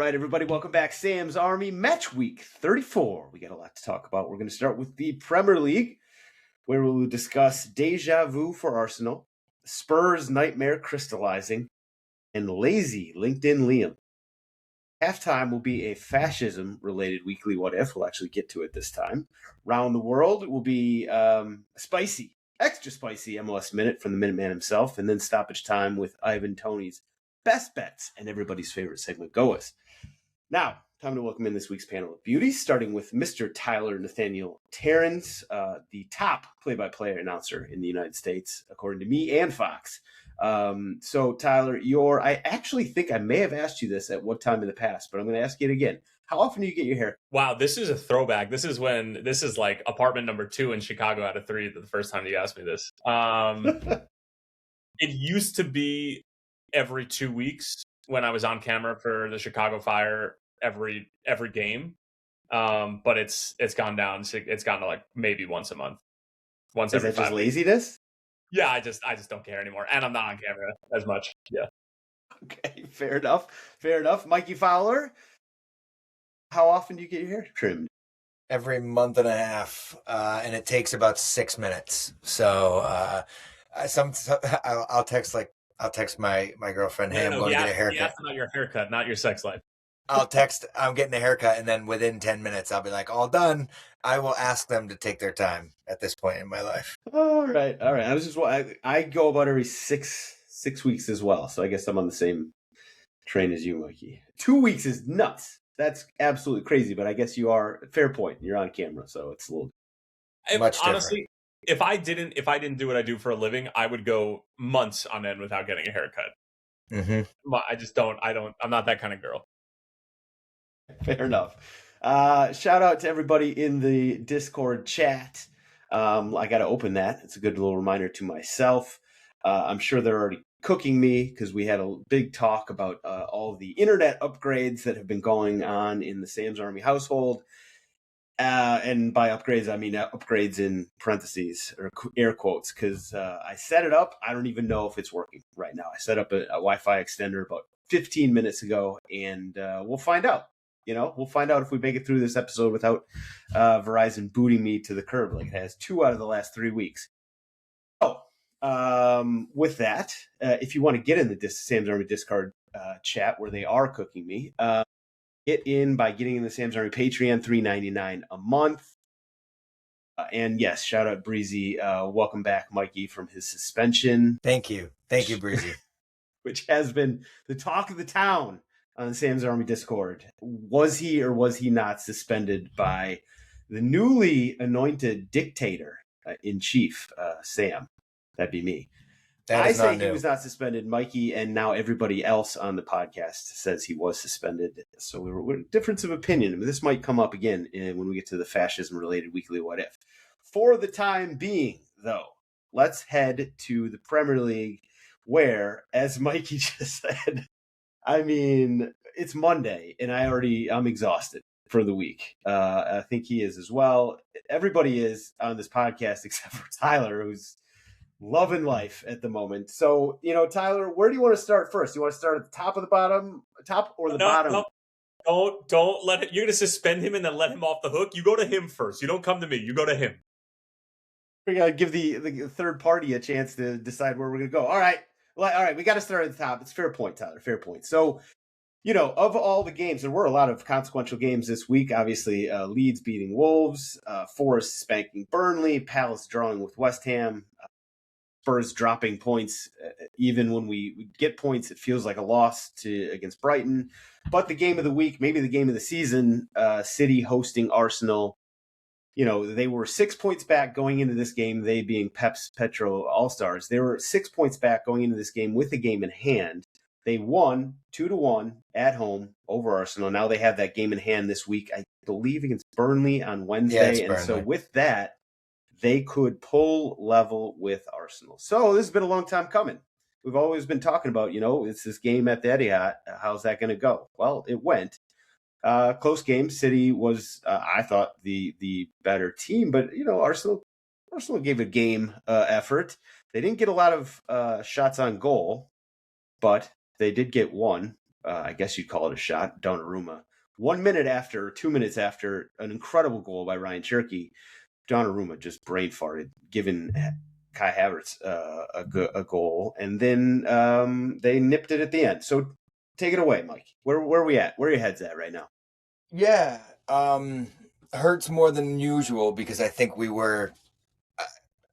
right, everybody, welcome back. Sam's Army Match Week 34. We got a lot to talk about. We're going to start with the Premier League, where we will discuss deja vu for Arsenal, Spurs nightmare crystallizing, and lazy LinkedIn Liam. Halftime will be a fascism-related weekly what if. We'll actually get to it this time. Round the world will be spicy, extra spicy MLS Minute from the Minuteman himself, and then stoppage time with Ivan Toney's best bets and everybody's favorite segment, GOAWs. Now, time to welcome in this week's panel of beauties, starting with Mr. Tyler Nathaniel Terrence, the top play-by-play announcer in the United States, according to me and Fox. So, Tyler, I actually think I may have asked you this at what time in the past, but I'm going to ask you it again. How often do you get your hair? Wow, this is a throwback. This is like apartment number 2 in Chicago out of 3 the first time you asked me this. It used to be every 2 weeks when I was on camera for the Chicago Fire every game. But it's gone down. It's gone to like maybe once a month. Once every 5 weeks. Is that just laziness? Yeah, I just don't care anymore. And I'm not on camera as much. Yeah. Okay, fair enough. Mikey Fowler, how often do you get your hair trimmed? Every month and a half, and it takes about 6 minutes. So I'll text my girlfriend, hey, I'm going to get a haircut. Yeah, not your haircut, not your sex life. I'll text, I'm getting a haircut, and then within 10 minutes, I'll be like, all done. I will ask them to take their time at this point in my life. All right. I go about every six weeks as well. So I guess I'm on the same train as you, Mikey. 2 weeks is nuts. That's absolutely crazy. But I guess you are, fair point. You're on camera, so it's a little much different. Honestly, if I didn't do what I do for a living, I would go months on end without getting a haircut. Mm-hmm. I just don't. I'm not that kind of girl. Fair enough. Shout out to everybody in the Discord chat. I got to open that. It's a good little reminder to myself. I'm sure they're already cooking me because we had a big talk about all of the internet upgrades that have been going on in the Sam's Army household. And by upgrades, I mean upgrades in parentheses or air quotes, because I set it up. I don't even know if it's working right now. I set up a Wi-Fi extender about 15 minutes ago, and we'll find out. We'll find out if we make it through this episode without Verizon booting me to the curb like it has 2 out of the last 3 weeks. With that, if you want to get in the Sam's Army Discord chat where they are cooking me, get in by getting in the Sam's Army Patreon, $3.99 a month. And yes, shout out Breezy. Welcome back, Mikey, from his suspension. Thank you, Breezy. Which has been the talk of the town on the Sam's Army Discord. Was he or was he not suspended by the newly anointed dictator in chief, Sam? That'd be me. I say he was not suspended. Mikey and now everybody else on the podcast says he was suspended. So we're difference of opinion. This might come up again when we get to the fascism-related weekly what if. For the time being, though, let's head to the Premier League where, as Mikey just said, I mean, it's Monday, and I'm exhausted for the week. I think he is as well. Everybody is on this podcast except for Tyler, who's loving life at the moment. So, Tyler, where do you want to start first? You want to start at the top or the bottom? No, don't let it. You're going to suspend him and then let him off the hook. You go to him first. You don't come to me. You go to him. We're going to give the third party a chance to decide where we're going to go. All right. Well, all right, we got to start at the top. It's fair point, Tyler. Fair point. So, of all the games, there were a lot of consequential games this week. Obviously, Leeds beating Wolves, Forest spanking Burnley, Palace drawing with West Ham, Spurs dropping points. Even when we get points, it feels like a loss against Brighton. But the game of the week, maybe the game of the season, City hosting Arsenal. They were 6 points back going into this game, they being Pep's Petro All-Stars. They were 6 points back going into this game with a game in hand. They won 2-1 at home over Arsenal. Now they have that game in hand this week, I believe, against Burnley on Wednesday. And so with that, they could pull level with Arsenal. So this has been a long time coming. We've always been talking about, it's this game at the Etihad. How's that going to go? Well, it went. Close game. City was, I thought, the better team, but Arsenal gave a game effort. They didn't get a lot of shots on goal, but they did get one. I guess you'd call it a shot, Donnarumma. 1 minute after, 2 minutes after an incredible goal by Ryan Cherky, Donnarumma just brain farted, giving Kai Havertz a goal, and then they nipped it at the end. So take it away, Mike. Where are we at? Where are your heads at right now? Yeah, hurts more than usual because I think we were.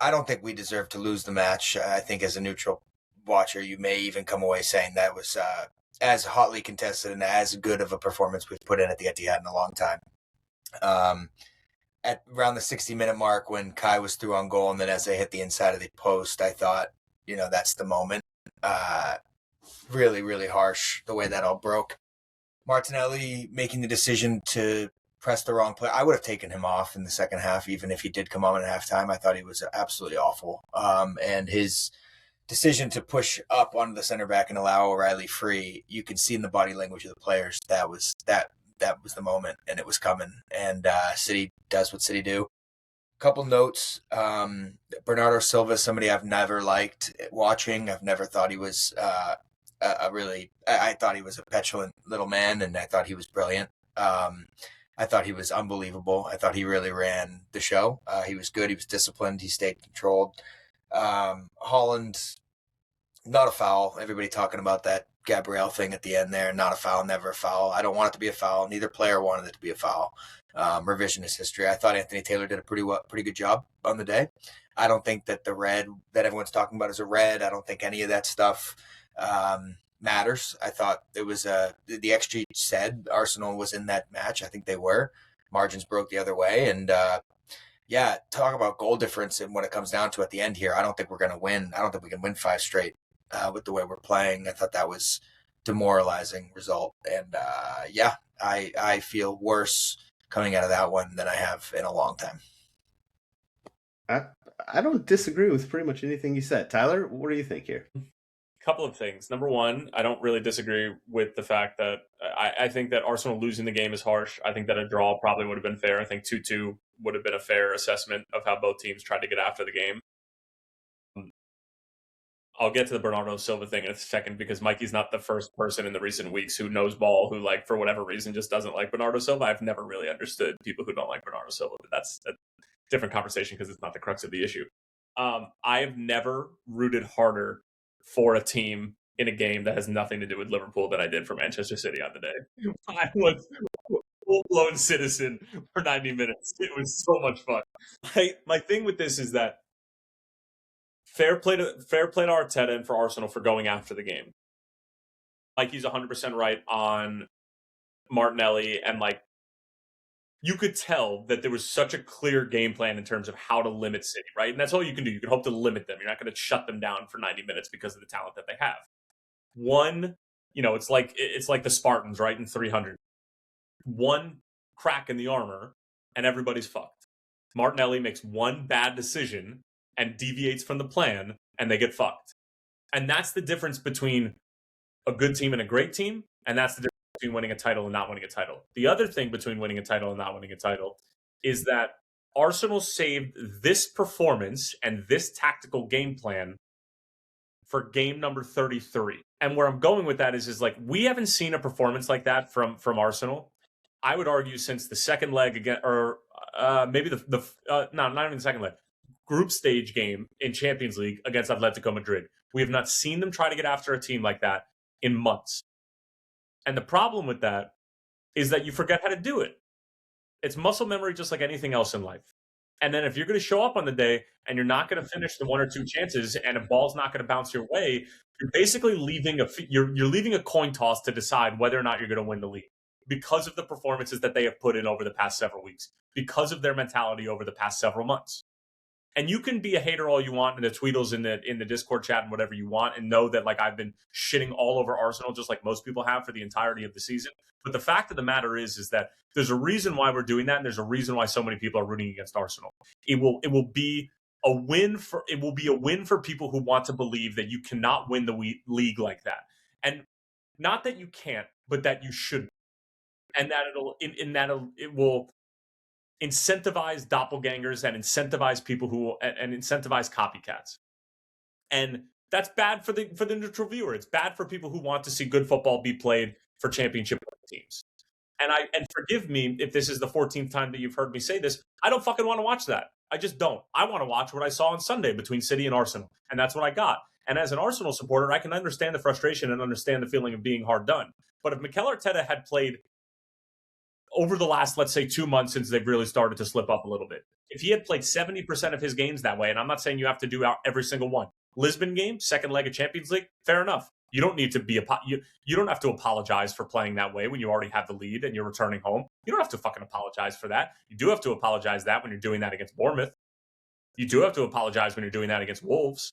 I don't think we deserved to lose the match. I think as a neutral watcher, you may even come away saying that was as hotly contested and as good of a performance we've put in at the Etihad in a long time. At around the 60-minute mark when Kai was through on goal and then as they hit the inside of the post, I thought, that's the moment. Really, really harsh the way that all broke. Martinelli making the decision to press the wrong player. I would have taken him off in the second half, even if he did come on at halftime. I thought he was absolutely awful. And his decision to push up onto the center back and allow O'Reilly free, you can see in the body language of the players that was the moment, and it was coming. And City does what City do. Couple notes. Bernardo Silva, somebody I've never liked watching. I've never thought he was I thought he was a petulant little man, and I thought he was brilliant. I thought he was unbelievable. I thought he really ran the show. He was good. He was disciplined. He stayed controlled. Haaland, not a foul. Everybody talking about that Gabriel thing at the end there. Not a foul, never a foul. I don't want it to be a foul. Neither player wanted it to be a foul. Revisionist history. I thought Anthony Taylor did a pretty good job on the day. I don't think that the red that everyone's talking about is a red. I don't think any of that stuff matters. I thought it was the XG said Arsenal was in that match. I think they were. Margins broke the other way, and talk about goal difference and what it comes down to at the end here. I don't think we're going to win. I don't think we can win 5 straight with the way we're playing. I thought that was demoralizing result, and I feel worse coming out of that one than I have in a long time. I don't disagree with pretty much anything you said. Tyler, what do you think here? Couple of things. Number one, I don't really disagree with the fact that I think that Arsenal losing the game is harsh. I think that a draw probably would have been fair. I think 2-2 would have been a fair assessment of how both teams tried to get after the game. I'll get to the Bernardo Silva thing in a second because Mikey's not the first person in the recent weeks who knows ball who, like, for whatever reason, just doesn't like Bernardo Silva. I've never really understood people who don't like Bernardo Silva, but that's a different conversation because it's not the crux of the issue. I have never rooted harder for a team in a game that has nothing to do with Liverpool than I did for Manchester City on the day. I was a full-blown citizen for 90 minutes. It was so much fun. My thing with this is that fair play to Arteta and for Arsenal for going after the game. He's 100% right on Martinelli, and you could tell that there was such a clear game plan in terms of how to limit City, right? And that's all you can do. You can hope to limit them. You're not going to shut them down for 90 minutes because of the talent that they have. One, it's like the Spartans, right, in 300. One crack in the armor, and everybody's fucked. Martinelli makes one bad decision and deviates from the plan, and they get fucked. And that's the difference between a good team and a great team, and that's the difference between winning a title and not winning a title. The other thing between winning a title and not winning a title is that Arsenal saved this performance and this tactical game plan for game number 33. And where I'm going with that is we haven't seen a performance like that from Arsenal. I would argue since the second leg again, or maybe not even the second leg, group stage game in Champions League against Atletico Madrid. We have not seen them try to get after a team like that in months. And the problem with that is that you forget how to do it. It's muscle memory just like anything else in life. And then if you're going to show up on the day and you're not going to finish the 1 or 2 chances and a ball's not going to bounce your way, you're basically leaving you're leaving a coin toss to decide whether or not you're going to win the league because of the performances that they have put in over the past several weeks, because of their mentality over the past several months. And you can be a hater all you want in the tweetles, in the Discord chat and whatever you want, and know that I've been shitting all over Arsenal just like most people have for the entirety of the season. But the fact of the matter is that there's a reason why we're doing that, and there's a reason why so many people are rooting against Arsenal. It will be a win for people who want to believe that you cannot win the league like that, and not that you can't, but that you shouldn't, and that it will incentivize doppelgangers and incentivize people and incentivize copycats. And that's bad for the neutral viewer. It's bad for people who want to see good football be played for championship teams. And forgive me if this is the 14th time that you've heard me say this. I don't fucking want to watch that. I just don't. I want to watch what I saw on Sunday between City and Arsenal, and that's what I got. And as an Arsenal supporter, I can understand the frustration and understand the feeling of being hard done. But if Mikel Arteta had played over the last, let's say, 2 months since they've really started to slip up a little bit, if he had played 70% of his games that way, and I'm not saying you have to do out every single one. Lisbon game, second leg of Champions League, fair enough. You don't need to be you don't have to apologize for playing that way when you already have the lead and you're returning home. You don't have to fucking apologize for that. You do have to apologize that when you're doing that against Bournemouth. You do have to apologize when you're doing that against Wolves.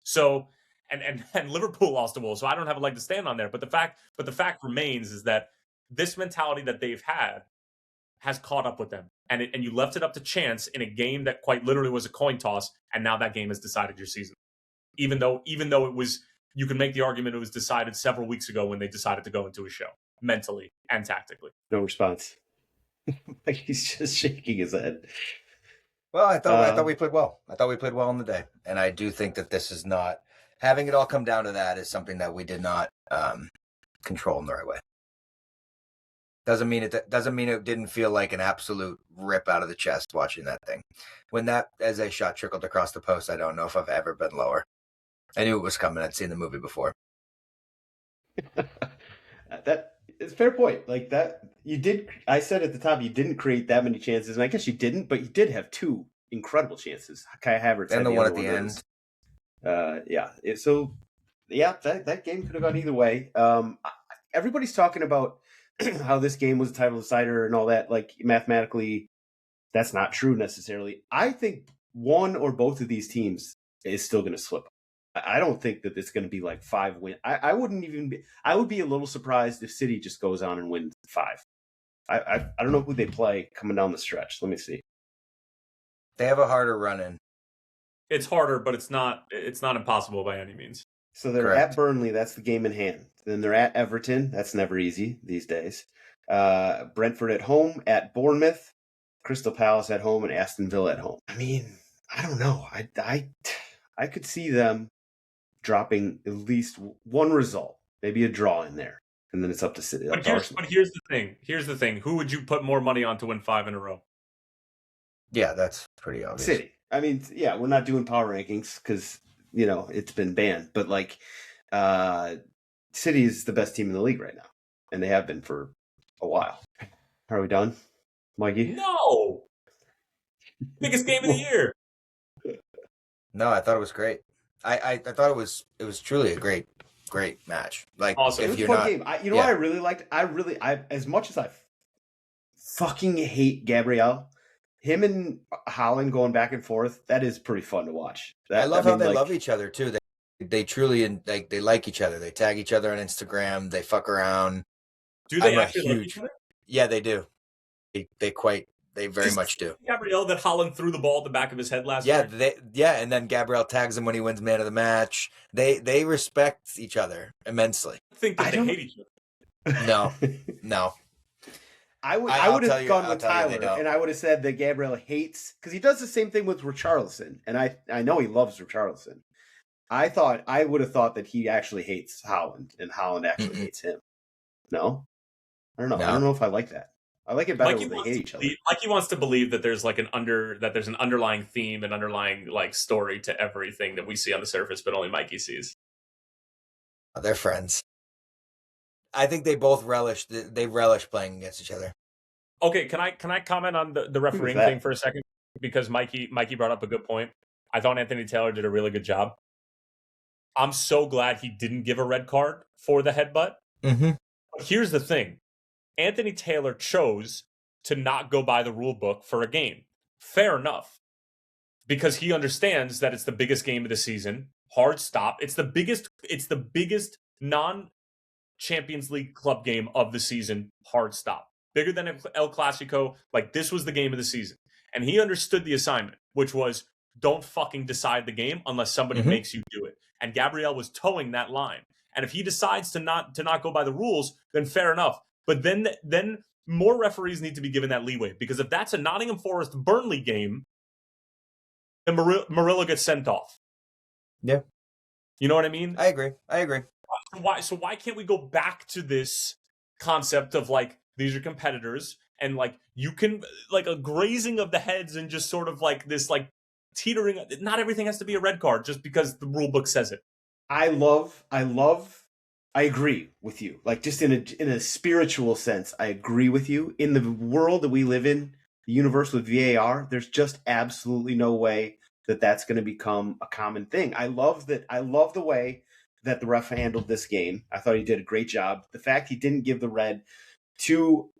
So and Liverpool lost to Wolves, so I don't have a leg to stand on there. But the fact remains is that this mentality that they've had has caught up with them. And you left it up to chance in a game that quite literally was a coin toss, and now that game has decided your season. Even though it was, you can make the argument it was decided several weeks ago when they decided to go into a show, mentally and tactically. No response. Like he's just shaking his head. Well, I thought we played well. I thought we played well on the day, and I do think that this is not having it all come down to that is something that we did not control in the right way. Doesn't mean it didn't feel like an absolute rip out of the chest watching that thing. When that as a shot trickled across the post, I don't know if I've ever been lower. I knew it was coming. I'd seen the movie before. That is a fair point. Like that, you did. I said at the top, you didn't create that many chances, and I guess you didn't, but you did have two incredible chances. Kai Havertz and the one at the end. That game could have gone either way. Everybody's talking about how this game was a title decider and all that. Like mathematically, that's not true necessarily. I think one or both of these teams is still going to slip. I don't think that it's going to be like 5 wins. I wouldn't even be. I would be a little surprised if City just goes on and wins 5. I don't know who they play coming down the stretch. Let me see. They have a harder run in. It's harder, but it's not impossible by any means. So they're at Burnley. That's the game in hand. Then they're at Everton. That's never easy these days. Brentford at home, at Bournemouth, Crystal Palace at home, and Aston Villa at home. I mean, I don't know. I could see them dropping at least one result, maybe a draw in there, and then it's up to City. But here's the thing. Here's the thing. Who would you put more money on to win 5 in a row? Yeah, that's pretty obvious. City. I mean, yeah, we're not doing power rankings because it's been banned, but like, City is the best team in the league right now, and they have been for a while. Are we done, Mikey? No. Biggest game of the year. No, I thought it was great. I thought it was truly a great match. Like, awesome. It was a fun game. What I really liked? I as much as I fucking hate Gabriel, him and Haaland going back and forth, that is pretty fun to watch. I love how they love each other too. They truly they like each other. They tag each other on Instagram. They fuck around. Do they actually like each other? Yeah, they do. They very much do. Gabriel that Haaland threw the ball at the back of his head last year. And then Gabriel tags him when he wins man of the match. They respect each other immensely. I think that they hate each other. No. I would have gone with Tyler, and I would have said that Gabriel hates, because he does the same thing with Richarlison, and I know he loves Richarlison. I would have thought that he actually hates Haaland, and Haaland actually hates him. No? I don't know. No. I don't know if I like that. I like it better when they hate each other. Mikey wants to believe that there's like an underlying theme, an underlying like story to everything that we see on the surface, but only Mikey sees. They're friends. I think they both relish playing against each other. Okay, can I comment on the refereeing thing for a second? Because Mikey brought up a good point. I thought Anthony Taylor did a really good job. I'm so glad he didn't give a red card for the headbutt. Mm-hmm. But here's the thing. Anthony Taylor chose to not go by the rule book for a game. Fair enough. Because he understands that it's the biggest game of the season. Hard stop. It's the biggest non-Champions League club game of the season. Hard stop. Bigger than El Clasico. Like, this was the game of the season. And he understood the assignment, which was don't fucking decide the game unless somebody makes you do it. And Gabriel was towing that line. And if he decides to not go by the rules, then fair enough. But then more referees need to be given that leeway, because if that's a Nottingham Forest Burnley game, then Murillo gets sent off. Yeah. You know what I mean? I agree. So why can't we go back to this concept of like these are competitors and like you can like a grazing of the heads and just sort of like this like teetering. Not everything has to be a red card just because the rule book says it. I agree with you. Like just in a spiritual sense, I agree with you. In the world that we live in, the universe with VAR, there's just absolutely no way that that's going to become a common thing. I love the way that the ref handled this game. I thought he did a great job. The fact he didn't give the red to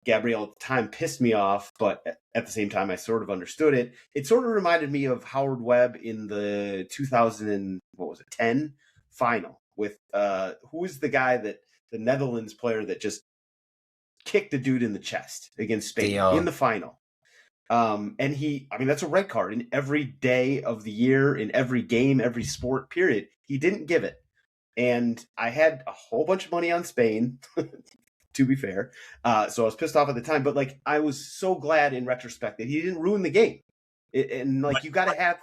Gabriel at the time pissed me off, but at the same time, I sort of understood it. It sort of reminded me of Howard Webb in the 2010 final with who was the guy that the Netherlands player that just kicked the dude in the chest against Spain in the final. And that's a red card in every day of the year, in every game, every sport, period. He didn't give it. And I had a whole bunch of money on Spain, to be fair. So I was pissed off at the time, but like, I was so glad in retrospect that he didn't ruin the game. And like, you got to have.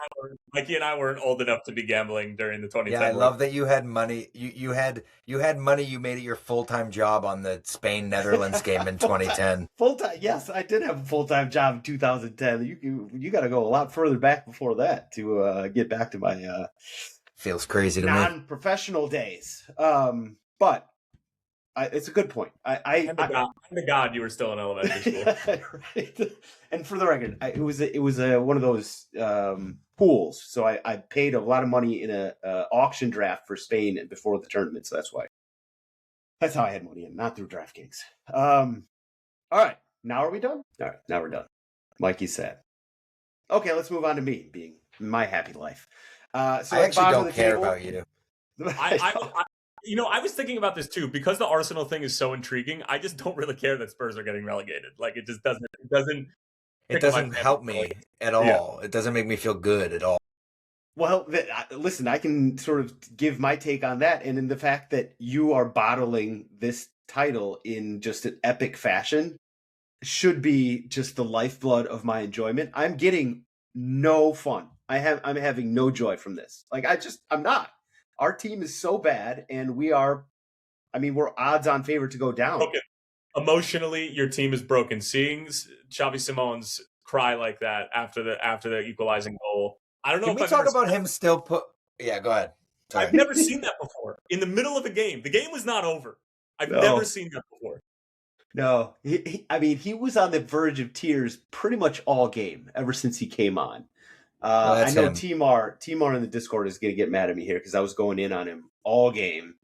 Mikey and I weren't old enough to be gambling during the 2010. Yeah, I love that you had money. You had money. You made it your full-time job on the Spain-Netherlands game in 2010. Full-time, yes, I did have a full-time job in 2010. You got to go a lot further back before that to get back to my feels crazy to me non-professional days. But it's a good point. I'm the God, you were still in elementary school. Right. And for the record, it was one of those pools. So I paid a lot of money in a auction draft for Spain before the tournament. So that's how I had money in, not through DraftKings. All right, now are we done? All right, now we're done. Mikey's sad. Okay, let's move on to me being my happy life. So I actually don't care about you. I was thinking about this too because the Arsenal thing is so intriguing. I just don't really care that Spurs are getting relegated. Like it just doesn't. It doesn't help me at all. Yeah. It doesn't make me feel good at all. Well, listen, I can sort of give my take on that, and in the fact that you are bottling this title in just an epic fashion should be just the lifeblood of my enjoyment. I'm getting no fun. I'm having no joy from this. Like I'm not. Our team is so bad, and we're odds-on favorite to go down. Broken. Emotionally, your team is broken. Seeing Xavi Simon's cry like that after the equalizing goal. I don't know. Can we talk about him still put? Yeah, go ahead. Sorry. I've never seen that before. In the middle of a game, the game was not over. I've never seen that before. No, he was on the verge of tears pretty much all game ever since he came on. I know Timar in the Discord is going to get mad at me here because I was going in on him all game.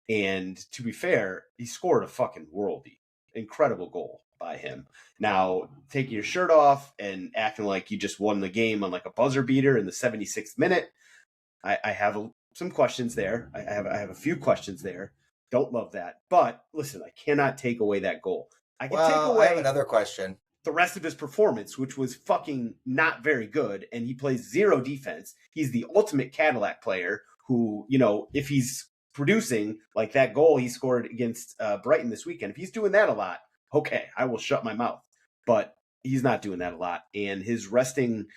And to be fair, he scored a fucking worldie. Incredible goal by him. Now, taking your shirt off and acting like you just won the game on like a buzzer beater in the 76th minute, I have some questions there. I have a few questions there. Don't love that. But listen, I cannot take away that goal. I have another question. The rest of his performance, which was fucking not very good, and he plays zero defense. He's the ultimate Cadillac player who, if he's producing like that goal he scored against Brighton this weekend, if he's doing that a lot, okay, I will shut my mouth. But he's not doing that a lot, and his resting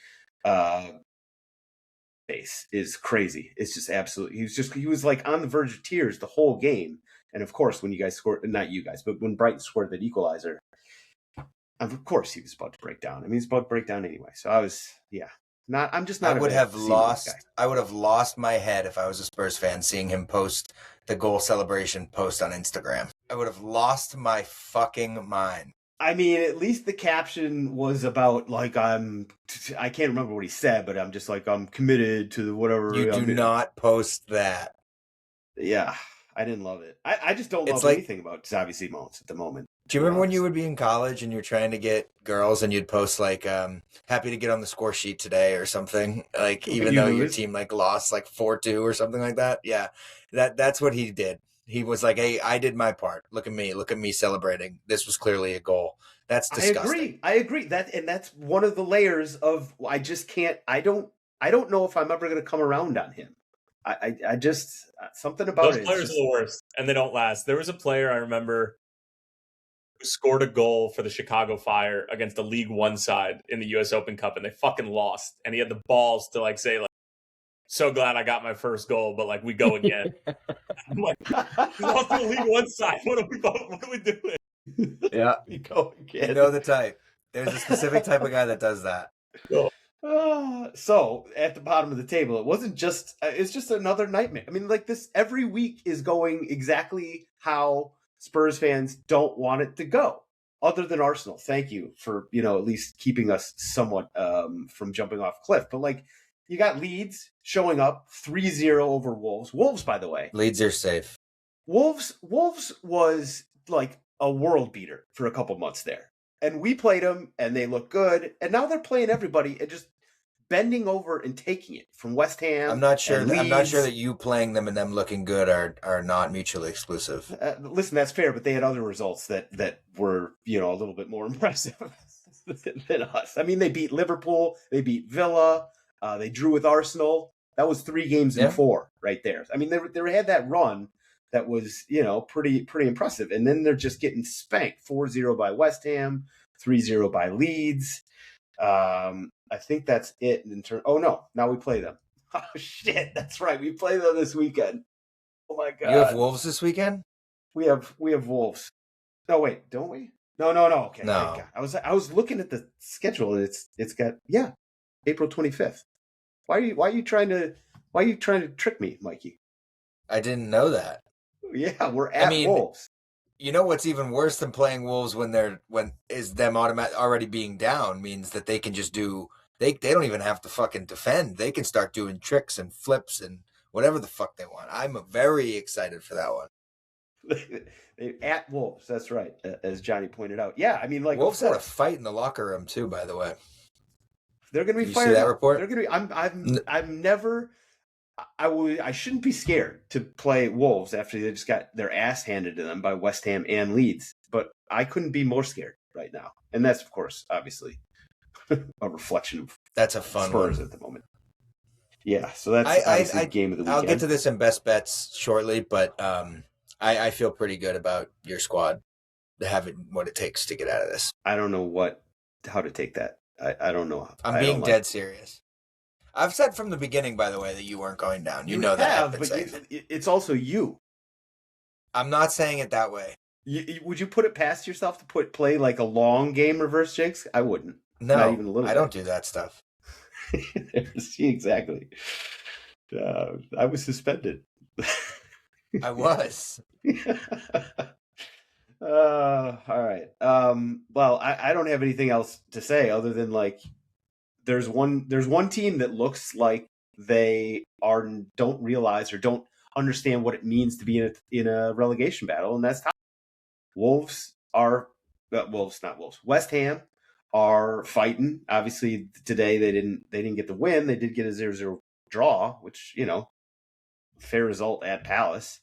base is crazy. It's just absolutely. He was like on the verge of tears the whole game, and of course, when you guys scored, not you guys, but when Brighton scored that equalizer. Of course, he was about to break down. He's about to break down anyway. So I'm just not. I would have lost my head if I was a Spurs fan seeing him post the goal celebration post on Instagram. I would have lost my fucking mind. I mean, at least the caption was about like I can't remember what he said, but I'm just like I'm committed to whatever. You do not post that. Yeah, I didn't love it. I just don't love anything about Xavi Simons at the moment. Do you remember when you would be in college and you're trying to get girls and you'd post like happy to get on the score sheet today or something, like even though your team like lost like 4-2 or something like that? Yeah. That's what he did. He was like, "Hey, I did my part. Look at me celebrating. This was clearly a goal." That's disgusting. I agree. That's one of the layers of I just can't I don't know if I'm ever going to come around on him. I just something about those players are the worst and they don't last. There was a player I remember who scored a goal for the Chicago Fire against the League One side in the U.S. Open Cup, and they fucking lost. And he had the balls to like say like, so glad I got my first goal, but like we go again. I'm like, we lost to the league one side. What are we doing? Yeah. We go again. You know the type. There's a specific type of guy that does that. So at the bottom of the table, it wasn't just, it's just another nightmare. I mean, like this every week is going exactly how Spurs fans don't want it to go, other than Arsenal. Thank you for, at least keeping us somewhat from jumping off a cliff. But like, you got Leeds showing up 3-0 over Wolves. Wolves, by the way. Leeds are safe. Wolves was like a world beater for a couple months there. And we played them, and they look good. And now they're playing everybody and just bending over and taking it from West Ham. I'm not sure that you playing them and them looking good are not mutually exclusive. Listen, that's fair, but they had other results that were a little bit more impressive than us. I mean, they beat Liverpool, they beat Villa, they drew with Arsenal. That was 3 games in 4 right there. I mean, they had that run that was, pretty impressive. And then they're just getting spanked 4-0 by West Ham, 3-0 by Leeds. I think that's it in turn. Oh no, now we play them. Oh shit, that's right. We play them this weekend. Oh my god. You have Wolves this weekend? We have Wolves. No, wait, don't we? No. Okay. No. I was looking at the schedule and it's got April 25th. Why are you trying to trick me, Mikey? I didn't know that. Yeah, we're at Wolves. You know what's even worse than playing Wolves when them already being down means that they can just do they don't even have to fucking defend. They can start doing tricks and flips and whatever the fuck they want. I'm very excited for that one. At Wolves, that's right, as Johnny pointed out. Yeah, I mean, like Wolves had a fight in the locker room too, by the way. They're going to be fired. You see that report? They're going to be. I'm never. I shouldn't be scared to play Wolves after they just got their ass handed to them by West Ham and Leeds, but I couldn't be more scared right now. And that's, of course, obviously a reflection of that's a fun Spurs one at the moment. Yeah, so that's the game of the weekend. I'll get to this in best bets shortly, but I feel pretty good about your squad having what it takes to get out of this. I don't know how to take that. I don't know. I'm being dead serious. I've said from the beginning, by the way, that you weren't going down. You know that. But it's also you. I'm not saying it that way. Would you put it past yourself to play like a long game reverse jinx? I wouldn't. No, not even a little I don't do that stuff. See, exactly. I was suspended. I was. All right. Well, I don't have anything else to say other than like there's one team that looks like they don't realize or don't understand what it means to be in a relegation battle, and that's Wolves are Wolves, not Wolves. West Ham are fighting. Obviously, today they didn't get the win. They did get a 0-0 draw, which fair result at Palace.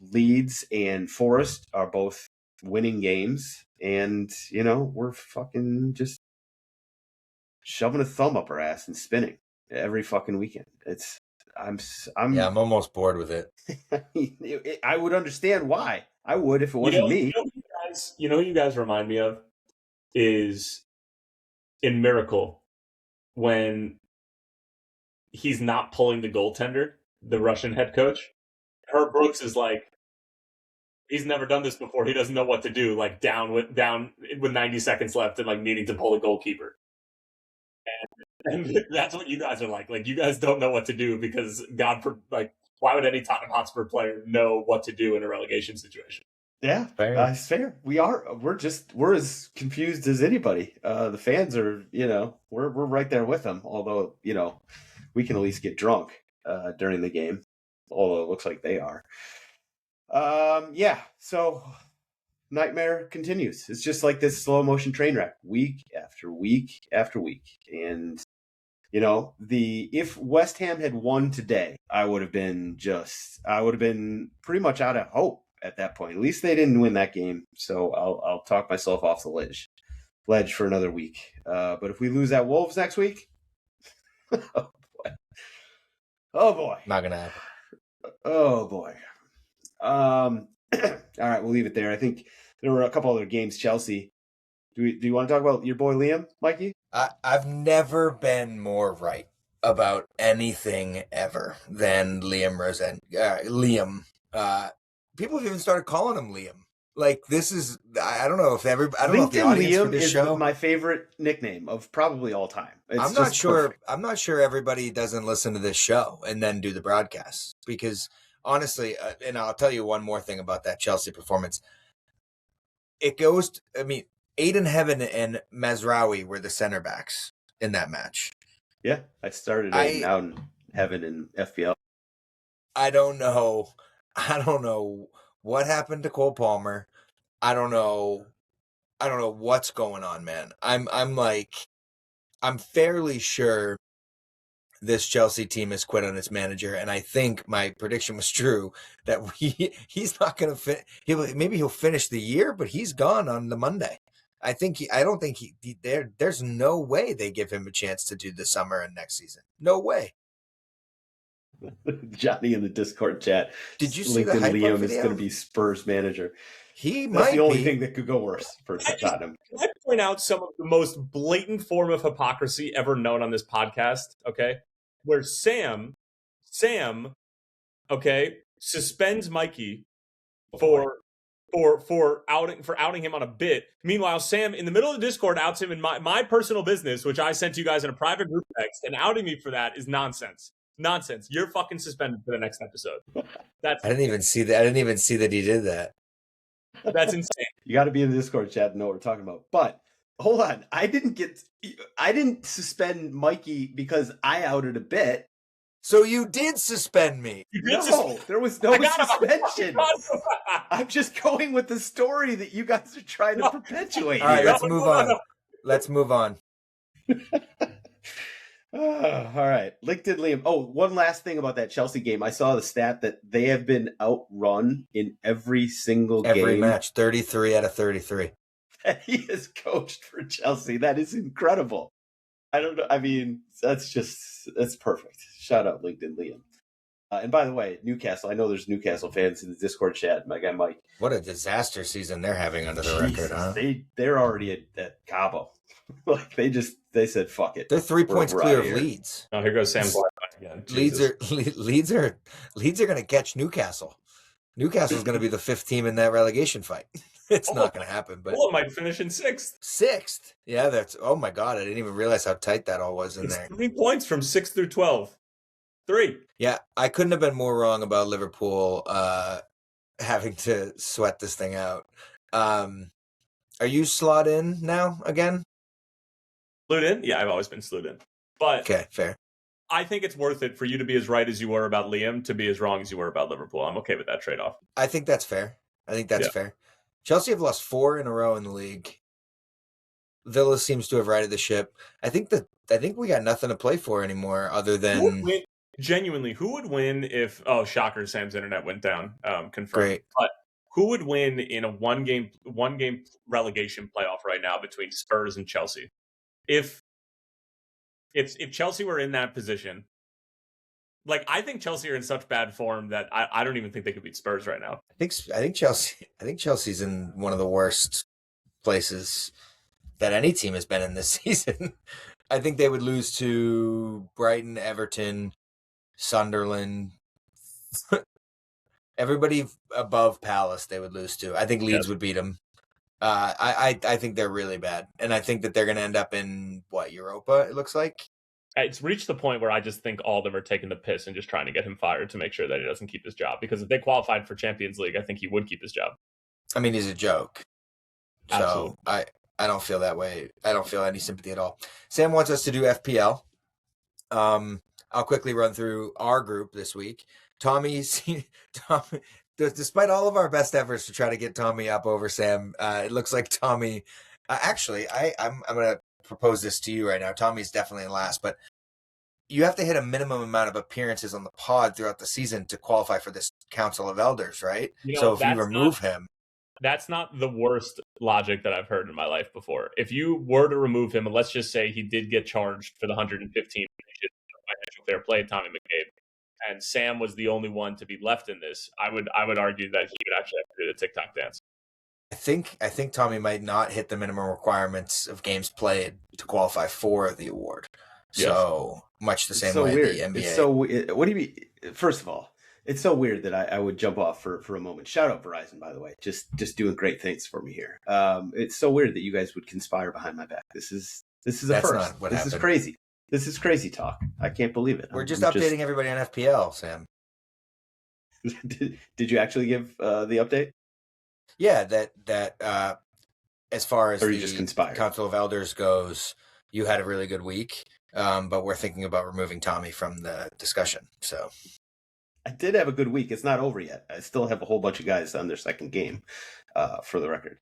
Leeds and Forest are both winning games, and we're fucking just shoving a thumb up our ass and spinning every fucking weekend. I'm almost bored with it. I would understand why. I would if it wasn't me. You know who you guys remind me of is in Miracle when he's not pulling the goaltender, the Russian head coach. Herb Brooks is like, he's never done this before. He doesn't know what to do, like down with 90 seconds left and like needing to pull a goalkeeper. And that's what you guys are like. Like, you guys don't know what to do because why would any Tottenham Hotspur player know what to do in a relegation situation? Yeah, it's fair. We're as confused as anybody. The fans are, we're right there with them. Although, we can at least get drunk during the game. Although it looks like they are. So nightmare continues. It's just like this slow motion train wreck, week after week after week. And if West Ham had won today, I would have been pretty much out of hope at that point. At least they didn't win that game, so I'll talk myself off the ledge for another week. But if we lose at Wolves next week, oh boy, not gonna happen. Oh boy. All right, we'll leave it there. I think there were a couple other games. Chelsea. Do you want to talk about your boy Liam, Mikey? I've never been more right about anything ever than Liam Rosen. Liam. People have even started calling him Liam. Like, this is, I don't know if everybody, I don't know if the audience for this show. Is my favorite nickname of probably all time. I'm not sure. Perfect. I'm not sure everybody doesn't listen to this show and then do the broadcast, because honestly, and I'll tell you one more thing about that Chelsea performance. It goes, Aiden Heaven and Mazraoui were the center backs in that match. Yeah, I started Aiden out in Heaven in FPL. I don't know what happened to Cole Palmer. I don't know what's going on, man. I'm fairly sure this Chelsea team has quit on its manager, and I think my prediction was true that he's not going to maybe he'll finish the year, but he's gone on the Monday. There's no way they give him a chance to do the summer and next season. No way. Johnny in the Discord chat. Did you see the LinkedIn Liam video? is going to be Spurs manager. That's the only thing that could go worse for Tottenham. Can I point out some of the most blatant form of hypocrisy ever known on this podcast? Okay, where Sam, okay, suspends Mikey for outing him on a bit. Meanwhile, Sam, in the middle of the Discord, outs him in my personal business, which I sent to you guys in a private group text, and outing me for that is nonsense. Nonsense. You're fucking suspended for the next episode. I didn't even see that. I didn't even see that he did that. That's insane. You got to be in the Discord chat to know what we're talking about. But hold on, I didn't suspend Mikey because I outed a bit. So you did suspend me. There was no suspension. I'm just going with the story that you guys are trying to perpetuate. All right, let's move on. Let's move on. All right. LinkedIn Liam. Oh, one last thing about that Chelsea game. I saw the stat that they have been outrun in every single game. Every match, 33 out of 33. That he has coached for Chelsea. That is incredible. I don't know. I mean, that's perfect. Shout out LinkedIn Liam. And by the way, Newcastle. I know there's Newcastle fans in the Discord chat. My guy Mike. What a disaster season they're having under the record, huh? They're already at Cabo. Like they said, fuck it. They're 3 points clear of Leeds. Oh, here goes Sam again. Leeds are going to catch Newcastle. Newcastle's going to be the fifth team in that relegation fight. It's not going to happen. But Fulham might finish in sixth. Sixth? Yeah, that's. Oh my god, I didn't even realize how tight that all was in there. 3 points from 6 through 12. 3. Yeah, I couldn't have been more wrong about Liverpool having to sweat this thing out. Are you slot in now again? Slewed in? Yeah, I've always been slewed in. But okay, fair. I think it's worth it for you to be as right as you were about Liam to be as wrong as you were about Liverpool. I'm okay with that trade-off. I think that's fair. Fair. Chelsea have lost 4 in a row in the league. Villa seems to have righted the ship. I think we got nothing to play for anymore other than... Genuinely, who would win if... Oh, shocker, Sam's internet went down. Confirmed. Great. But who would win in a one-game relegation playoff right now between Spurs and Chelsea? If Chelsea were in that position, like, I think Chelsea are in such bad form that I don't even think they could beat Spurs right now. I think Chelsea's in one of the worst places that any team has been in this season. I think they would lose to Brighton, Everton, Sunderland. Everybody above Palace they would lose to. I think Leeds would beat them. I think they're really bad. And I think that they're going to end up in, Europa, it looks like? It's reached the point where I just think all of them are taking the piss and just trying to get him fired to make sure that he doesn't keep his job. Because if they qualified for Champions League, I think he would keep his job. I mean, he's a joke. Absolutely. So I don't feel that way. I don't feel any sympathy at all. Sam wants us to do FPL. I'll quickly run through our group this week. Tommy, despite all of our best efforts to try to get Tommy up over Sam, it looks like Tommy. Actually, I'm going to propose this to you right now. Tommy's definitely in last, but you have to hit a minimum amount of appearances on the pod throughout the season to qualify for this Council of Elders, right? So if you remove him. That's not the worst logic that I've heard in my life before. If you were to remove him, and let's just say he did get charged for the 115 financial fair play, Tommy McCabe, and Sam was the only one to be left in this, I would argue that he would actually have to do the TikTok dance. I think Tommy might not hit the minimum requirements of games played to qualify for the award. So much the It's same so way weird. the NBA. It's so what do you mean? First of all, it's so weird that I would jump off for a moment. Shout out Verizon, by the way, just doing great things for me here. It's so weird that you guys would conspire behind my back. This is a That's first. not what This happened. is crazy. This is crazy talk. I can't believe it. We're just updating everybody on FPL, Sam. Did you actually give the update? Yeah, that as far as Or you the just conspired? Council of Elders goes, you had a really good week, but we're thinking about removing Tommy from the discussion. So I did have a good week. It's not over yet. I still have a whole bunch of guys on their second game, for the record.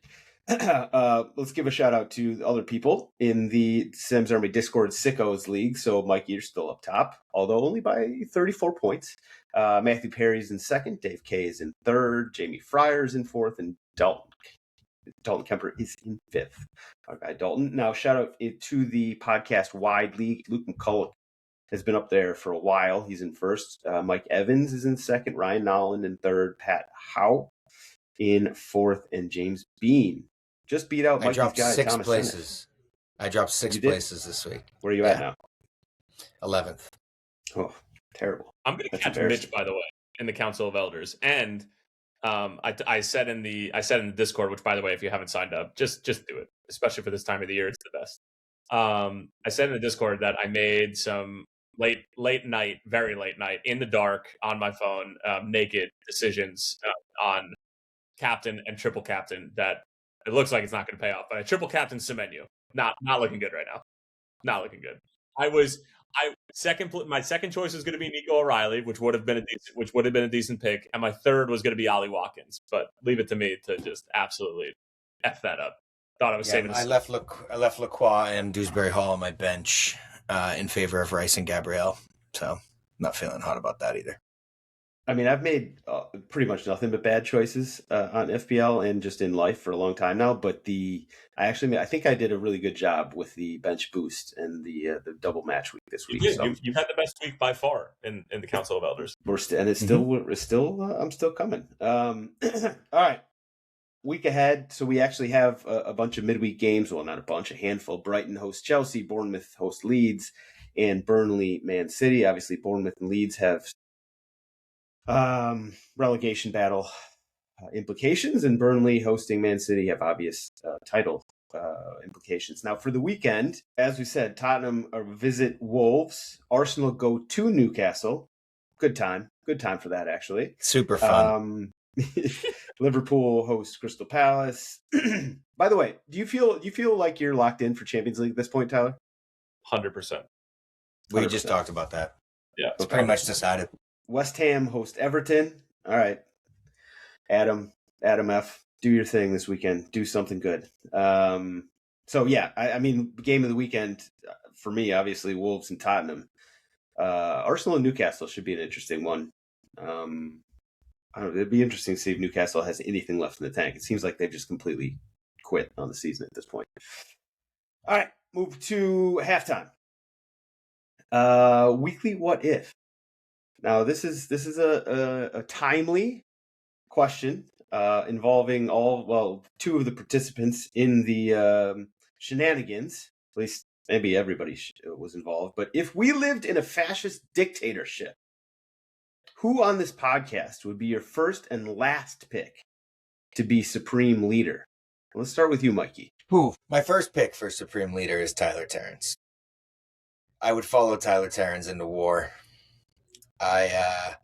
Let's give a shout out to other people in the Sims Army Discord Sickos League. So, Mike, you're still up top, although only by 34 points. Matthew Perry's in second. Dave K is in third. Jamie Fryer's in fourth. And Dalton Kemper is in fifth. Our guy Dalton. Now, shout out to the podcast Wide League. Luke McCulloch has been up there for a while. He's in first. Mike Evans is in second. Ryan Nolan in third. Pat Howe in fourth. And James Bean just beat out Mikey's guy, Thomas Sennis. I dropped six places this week. Where are you at now? 11th. Oh, terrible. I'm going to catch Mitch, by the way, in the Council of Elders. And I said in the Discord, which, by the way, if you haven't signed up, just do it, especially for this time of the year. It's the best. I said in the Discord that I made some very late night, in the dark on my phone, naked decisions on captain and triple captain that it looks like it's not going to pay off. But I triple captain Semenyo. Not looking good right now. Not looking good. My second choice was going to be Nico O'Reilly, which would have been a decent pick, and my third was going to be Ollie Watkins. But leave it to me to just absolutely F that up. Thought I was saving. I left Lacroix and Dewsbury Hall on my bench in favor of Rice and Gabriel. So not feeling hot about that either. I mean, I've made pretty much nothing but bad choices on FPL and just in life for a long time now. But I think I did a really good job with the bench boost and the double match week this week. You did. You've had the best week by far in the Council of Elders. I'm still coming. All right. Week ahead, so we actually have a bunch of midweek games. Well, not a bunch, a handful. Brighton hosts Chelsea, Bournemouth hosts Leeds, and Burnley, Man City. Obviously, Bournemouth and Leeds have relegation battle implications, and Burnley hosting Man City have obvious title implications. Now, for the weekend, as we said, Tottenham visit Wolves. Arsenal go to Newcastle. Good time for that, actually. Super fun. Liverpool hosts Crystal Palace. By the way, do you feel like you're locked in for Champions League at this point, Tyler? 100%. We just talked about that. Yeah, it's pretty much decided. West Ham host Everton. All right, Adam F, do your thing this weekend. Do something good. So yeah, I mean, game of the weekend for me, obviously, Wolves and Tottenham. Arsenal and Newcastle should be an interesting one. I don't know, it'd be interesting to see if Newcastle has anything left in the tank. It seems like they've just completely quit on the season at this point. All right, move to halftime. Weekly what if? Now this is a timely question involving two of the participants in the shenanigans. At least maybe everybody was involved. But if we lived in a fascist dictatorship, who on this podcast would be your first and last pick to be supreme leader? Let's start with you, Mikey. My first pick for supreme leader is Tyler Terrence. I would follow Tyler Terrence into war. I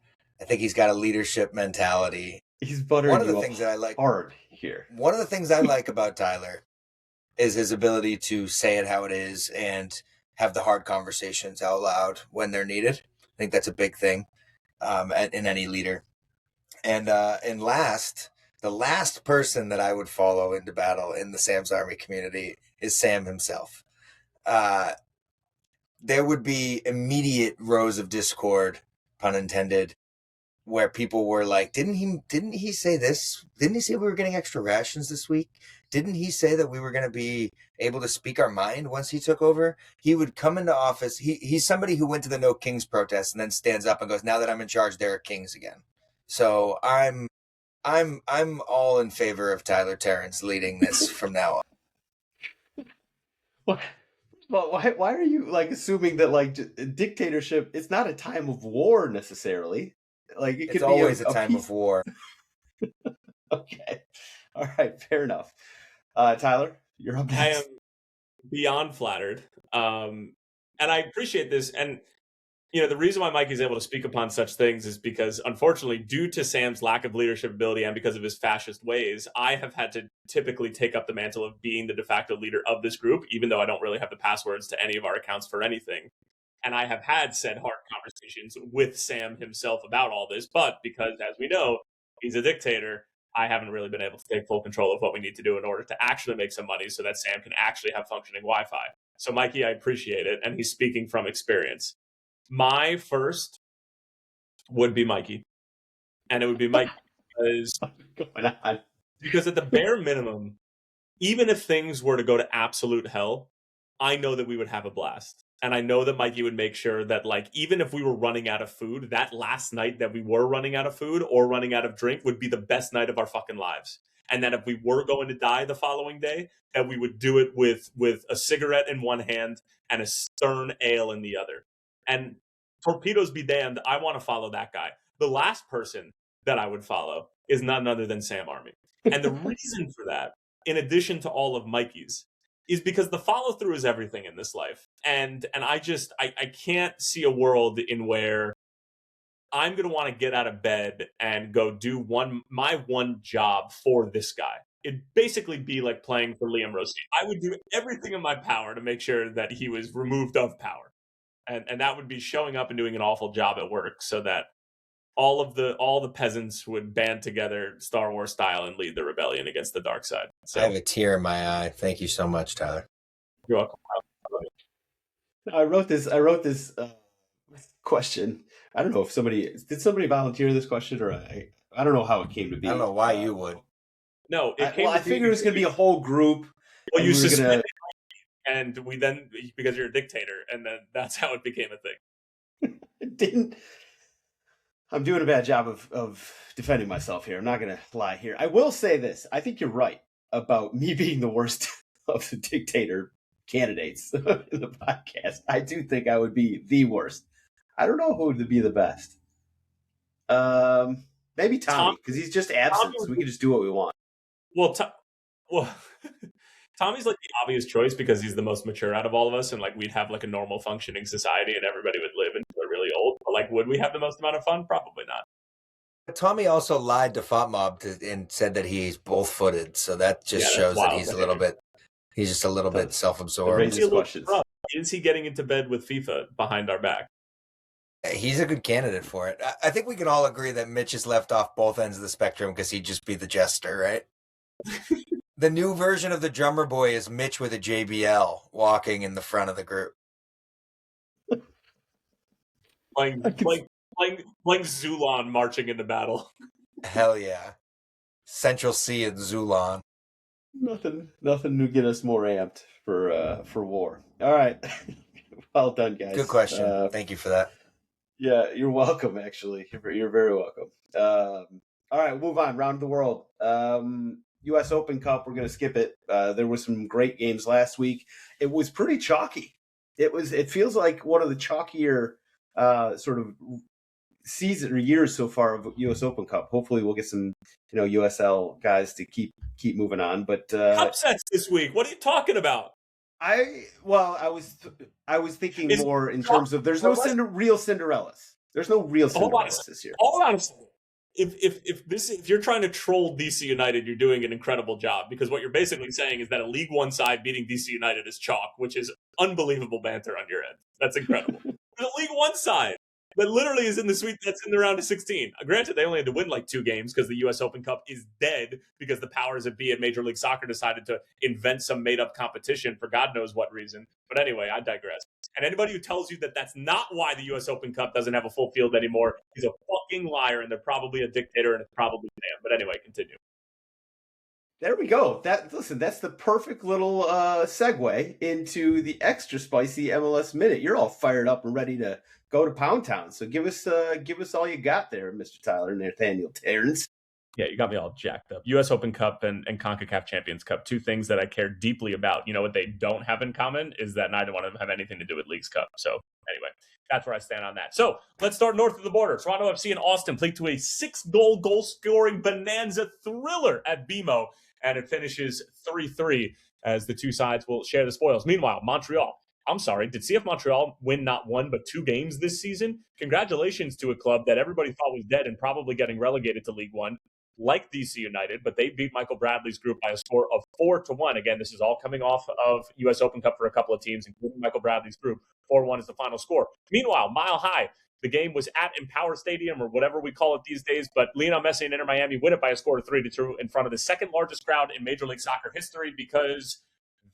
think he's got a leadership mentality. He's buttering one of the things that I like hard here. One of the things I like about Tyler is his ability to say it how it is and have the hard conversations out loud when they're needed. I think that's a big thing in any leader. And the last person that I would follow into battle in the Sam's Army community is Sam himself. There would be immediate rows of discord, pun intended, where people were like, didn't he say this? Didn't he say we were getting extra rations this week? Didn't he say that we were going to be able to speak our mind once he took over? He would come into office. He's somebody who went to the No Kings protest and then stands up and goes, now that I'm in charge, there are kings again. So I'm all in favor of Tyler Terrence leading this from now on. What? Well, why are you like assuming that like dictatorship? It's not a time of war necessarily. Like it It's could always be a time peace. of war. Okay, all right, fair enough. Tyler, you're up I am next. beyond flattered. And I appreciate this. And, the reason why Mikey's able to speak upon such things is because, unfortunately, due to Sam's lack of leadership ability and because of his fascist ways, I have had to typically take up the mantle of being the de facto leader of this group, even though I don't really have the passwords to any of our accounts for anything. And I have had said hard conversations with Sam himself about all this, but because, as we know, he's a dictator, I haven't really been able to take full control of what we need to do in order to actually make some money so that Sam can actually have functioning Wi-Fi. So, Mikey, I appreciate it, and he's speaking from experience. My first would be Mikey, and it would be Mikey because at the bare minimum, even if things were to go to absolute hell, I know that we would have a blast. And I know that Mikey would make sure that, like, even if we were running out of food, that last night that we were running out of food or running out of drink would be the best night of our fucking lives. And that if we were going to die the following day, that we would do it with a cigarette in one hand and a stern ale in the other. And torpedoes be damned, I want to follow that guy. The last person that I would follow is none other than Sam Army. And the reason for that, in addition to all of Mikey's, is because the follow through is everything in this life. And I can't see a world in where I'm going to want to get out of bed and go do my one job for this guy. It'd basically be like playing for Liam Rossi. I would do everything in my power to make sure that he was removed of power. And that would be showing up and doing an awful job at work so that all the peasants would band together Star Wars style and lead the rebellion against the dark side. So I have a tear in my eye. Thank you so much, Tyler. you're welcome. I wrote this question. I don't know if somebody volunteer this question or I don't know how it came to be. I don't know why you would. No, I figured it was going to be a whole group. Well, you suspended and we then, because you're a dictator, and then that's how it became a thing. It didn't. I'm doing a bad job of defending myself here. I'm not going to lie here. I will say this. I think you're right about me being the worst of the dictator candidates in the podcast. I do think I would be the worst. I don't know who would be the best. Maybe Tommy, because he's just absent, so we can just do what we want. Well, Tommy's like the obvious choice because he's the most mature out of all of us, and like we'd have like a normal functioning society, and everybody would live until they're really old. But like, would we have the most amount of fun? Probably not. But Tommy also lied to FOTMob and said that he's both-footed, so that just shows that he's just a little bit self-absorbed. Is he getting into bed with FIFA behind our back? He's a good candidate for it. I think we can all agree that Mitch is left off both ends of the spectrum because he'd just be the jester, right? The new version of the drummer boy is Mitch with a JBL walking in the front of the group. Playing Zulon marching into battle. Hell yeah. Central C and Zulon. Nothing to get us more amped for war. All right. Well done, guys. Good question. Thank you for that. Yeah, you're welcome, actually. You're very welcome. All right, we'll move on. Round of the world. U.S. Open Cup, we're going to skip it. There were some great games last week. It was pretty chalky. It feels like one of the chalkier sort of season or years so far of U.S. Open Cup. Hopefully we'll get some, USL guys to keep moving on. But upsets this week. What are you talking about? I was thinking more in terms of there's no real Cinderellas. There's no real Cinderellas this year. Hold on a second. If you're trying to troll DC United, you're doing an incredible job, because what you're basically saying is that a League One side beating DC United is chalk, which is unbelievable banter on your end. That's incredible. There's a League One side that literally is in the round of 16. Granted, they only had to win like 2 games because the U.S. Open Cup is dead because the powers that be at Major League Soccer decided to invent some made-up competition for God knows what reason. But anyway, I digress. And anybody who tells you that that's not why the U.S. Open Cup doesn't have a full field anymore is a fucking liar, and they're probably a dictator, and it's probably Sam. But anyway, continue. There we go. That's the perfect little segue into the extra spicy MLS Minute. You're all fired up and ready to go to Pound Town. So give us all you got there, Mr. Tyler Nathaniel Terrence. Yeah, you got me all jacked up. U.S. Open Cup and CONCACAF Champions Cup, two things that I care deeply about. You know what they don't have in common is that neither one of them have anything to do with Leagues Cup. So anyway, that's where I stand on that. So let's start north of the border. Toronto FC and Austin played to a 6-goal goal-scoring bonanza thriller at BMO, and it finishes 3-3 as the two sides will share the spoils. Meanwhile, did CF Montreal win not one but 2 games this season? Congratulations to a club that everybody thought was dead and probably getting relegated to League One, like DC United, but they beat Michael Bradley's group by a score of 4-1. Again, this is all coming off of U.S. Open Cup for a couple of teams, including Michael Bradley's group. 4-1 is the final score. Meanwhile, Mile High, the game was at Empower Stadium or whatever we call it these days, but Lionel Messi and Inter Miami win it by a score of 3-2 in front of the second largest crowd in Major League Soccer history, because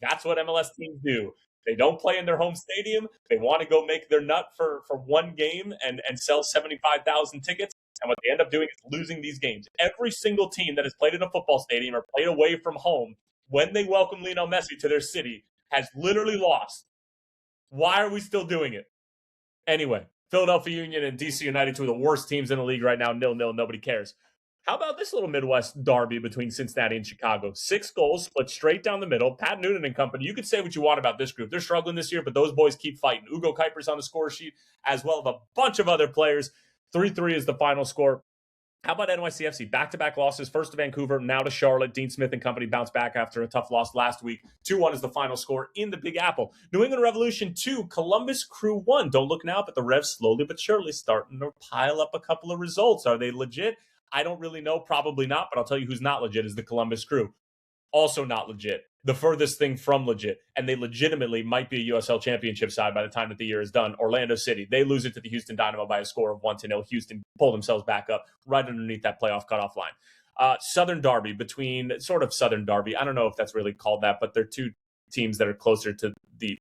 that's what MLS teams do. They don't play in their home stadium. They want to go make their nut for one game and sell 75,000 tickets. And what they end up doing is losing these games. Every single team that has played in a football stadium or played away from home, when they welcome Lionel Messi to their city, has literally lost. Why are we still doing it? Anyway, Philadelphia Union and DC United, two of the worst teams in the league right now, 0-0, nobody cares. How about this little Midwest derby between Cincinnati and Chicago? 6 goals split straight down the middle. Pat Noonan and company, you could say what you want about this group. They're struggling this year, but those boys keep fighting. Ugo Kuiper's on the score sheet, as well as a bunch of other players. 3-3 is the final score. How about NYCFC? Back-to-back losses, first to Vancouver, now to Charlotte. Dean Smith and company bounced back after a tough loss last week. 2-1 is the final score in the Big Apple. New England Revolution 2, Columbus Crew 1. Don't look now, but the Revs slowly but surely starting to pile up a couple of results. Are they legit? I don't really know. Probably not, but I'll tell you who's not legit is the Columbus Crew. Also not legit. The furthest thing from legit. And they legitimately might be a USL championship side by the time that the year is done. Orlando City. They lose it to the Houston Dynamo by a score of 1-0. Houston pull themselves back up right underneath that playoff cutoff line. Southern Derby between, sort of Southern Derby. I don't know if that's really called that, but they're two teams that are closer to the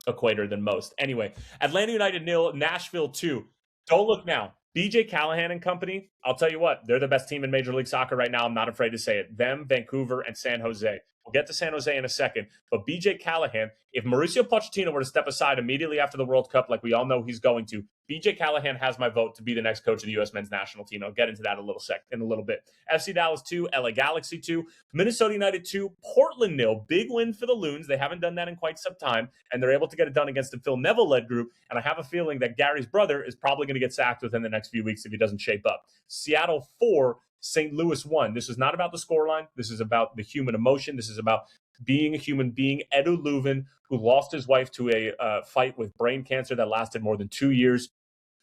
equator than most. Anyway, Atlanta United 0, Nashville 2. Don't look now. BJ Callahan and company, I'll tell you what, they're the best team in Major League Soccer right now. I'm not afraid to say it. Them, Vancouver, and San Jose. We'll get to San Jose in a second. But BJ Callahan, if Mauricio Pochettino were to step aside immediately after the World Cup, like we all know he's going to, BJ Callahan has my vote to be the next coach of the U.S. men's national team. I'll get into that in a little bit. FC Dallas 2, LA Galaxy 2, Minnesota United 2, Portland 0. Big win for the Loons. They haven't done that in quite some time, and they're able to get it done against the Phil Neville-led group. And I have a feeling that Gary's brother is probably going to get sacked within the next few weeks if he doesn't shape up. Seattle 4, St. Louis 1. This is not about the scoreline. This is about the human emotion. This is about being a human being. Edu Leuven, who lost his wife to a fight with brain cancer that lasted more than 2 years,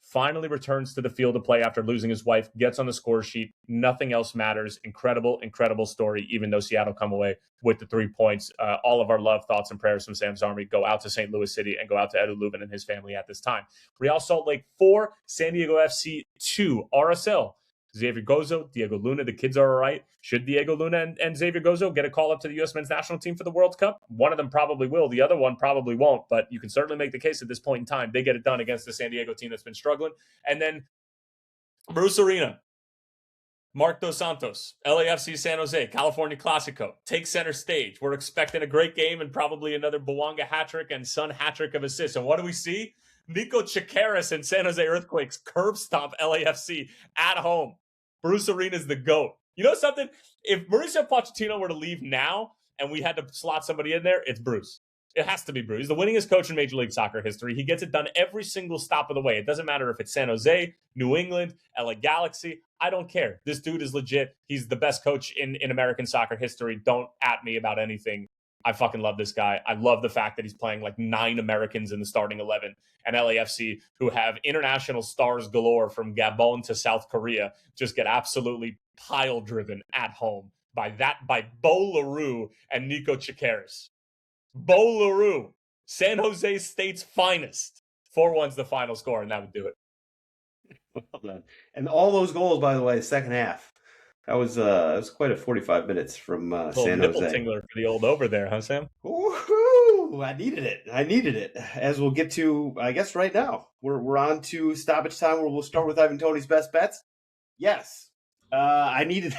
finally returns to the field of play after losing his wife, gets on the score sheet. Nothing else matters. Incredible, incredible story, even though Seattle come away with the 3 points. All of our love, thoughts, and prayers from Sam's Army go out to St. Louis City and go out to Edu Leuven and his family at this time. Real Salt Lake 4, San Diego FC 2, RSL. Xavier Gozo, Diego Luna, the kids are all right. Should Diego Luna and Xavier Gozo get a call up to the U.S. men's national team for the World Cup? One of them probably will. The other one probably won't, but you can certainly make the case at this point in time. They get it done against the San Diego team that's been struggling. And then Bruce Arena, Mark Dos Santos, LAFC San Jose, California Classico, take center stage. We're expecting a great game and probably another Bouanga hat-trick and Son hat-trick of assists. And what do we see? Nico Chikaris and San Jose Earthquakes curb stomp LAFC at home. Bruce Arena's the GOAT. You know something? If Mauricio Pochettino were to leave now and we had to slot somebody in there, it's Bruce. It has to be Bruce. He's the winningest coach in Major League Soccer history. He gets it done every single stop of the way. It doesn't matter if it's San Jose, New England, LA Galaxy. I don't care. This dude is legit. He's the best coach in American soccer history. Don't at me about anything. I fucking love this guy. I love the fact that he's playing like 9 Americans in the starting 11. And LAFC, who have international stars galore from Gabon to South Korea, just get absolutely pile-driven at home by Bo LaRue and Nico Chikaris. Bo LaRue, San Jose State's finest. 4-1's the final score, and that would do it. Well done. And all those goals, by the way, second half. That was quite a 45 minutes from San nipple Jose. Tingler for the old over there, huh, Sam? Woohoo! I needed it. As we'll get to, I guess, right now. We're on to stoppage time, where we'll start with Ivan Toney's best bets. Yes, I needed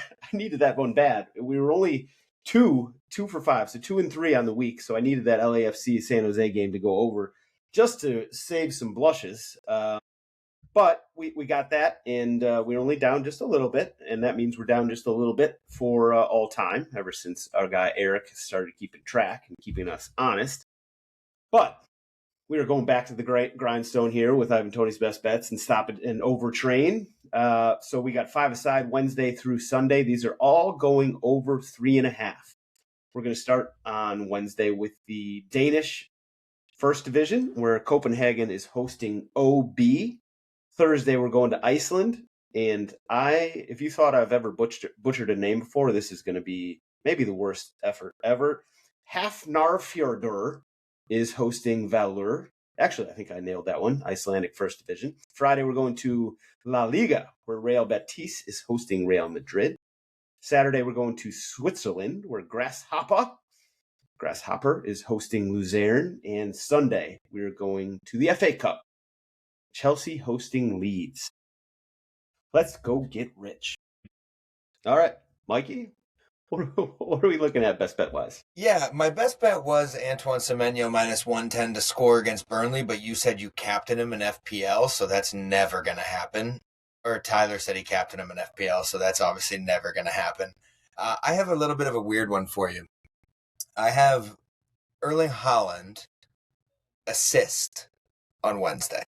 that one bad. We were only two for 5, so 2 and 3 on the week. So I needed that LAFC San Jose game to go over just to save some blushes. But we got that, and we're only down just a little bit, and that means we're down just a little bit for all time, ever since our guy Eric started keeping track and keeping us honest. But we are going back to the grindstone here with Ivan Toney's best bets and stop it and overtrain. So we got 5-a-side Wednesday through Sunday. These are all going over 3.5. We're going to start on Wednesday with the Danish First Division, where Copenhagen is hosting OB. Thursday, we're going to Iceland. And if you thought I've ever butchered a name before, this is going to be maybe the worst effort ever. Hafnarfjordur is hosting Valur. Actually, I think I nailed that one. Icelandic First Division. Friday, we're going to La Liga, where Real Betis is hosting Real Madrid. Saturday, we're going to Switzerland, where Grasshopper is hosting Luzern. And Sunday, we're going to the FA Cup. Chelsea hosting Leeds. Let's go get rich. All right, Mikey, what are we looking at best bet wise? Yeah, my best bet was Antoine Semenyo minus 110 to score against Burnley, but you said you captained him in FPL, so that's never going to happen. Or Tyler said he captained him in FPL, so that's obviously never going to happen. I have a little bit of a weird one for you. I have Erling Haaland assist on Wednesday.